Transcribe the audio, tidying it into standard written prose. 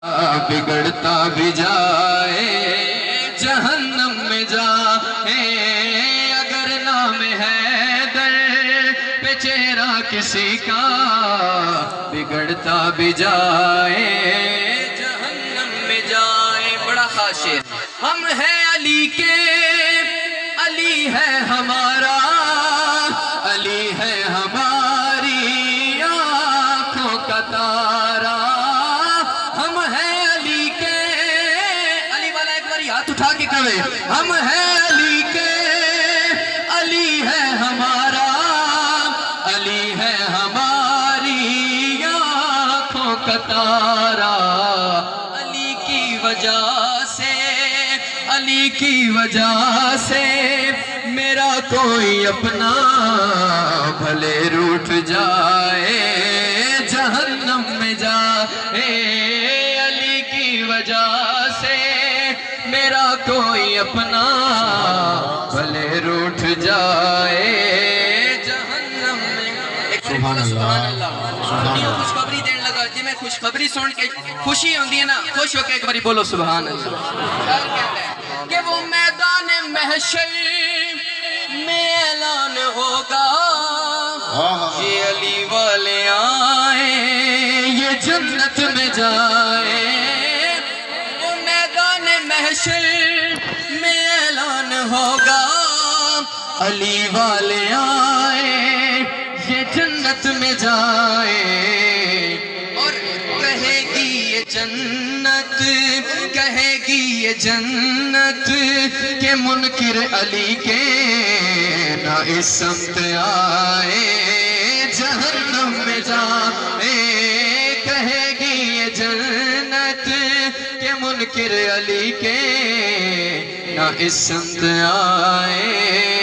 بگڑتا بھی جائے جہنم میں جائے، اگر نام حیدر پہ چہرہ کسی کا بگڑتا بھی جائے جہنم میں جائے۔ بڑا خاص شعر۔ ہم ہیں علی کے، علی ہے ہمارا، علی ہے ہماری آنکھوں کا تارا۔ ہم ہیں علی کے، علی والا ایک بار ہاتھ اٹھا کے کہے، ہم ہیں علی کے، علی ہے ہمارا، علی ہے ہماری آنکھوں کا تارا۔ علی کی وجہ سے، علی کی وجہ سے میرا کوئی اپنا بھلے روٹھ جائے جہنم میں جائے، علی کی وجہ سے میرا کوئی اپنا بھلے روٹھ جائے جہنم میں۔ سبحان اللہ۔ خوشخبری دین لگا جی، میں خوشخبری سن کے خوشی ہوندی ہے نا، خوش ہو کے ایک باری بولو سبحان اللہ۔ کہ وہ میدان محشر میں اعلان ہوگا، یہ علی والے آئیں یہ جنت میں جائیں۔ وہ میدان محشر میں اعلان ہوگا، علی والے آئیں یہ جنت میں جائیں۔ اور کہے گی یہ جنت، کہے گی یہ جنت کہ منکر علی کے نہ اس سمت آئے جہنم میں جائے۔ کہے گی یہ جنت کہ منکر علی کے نہ اس سمت آئے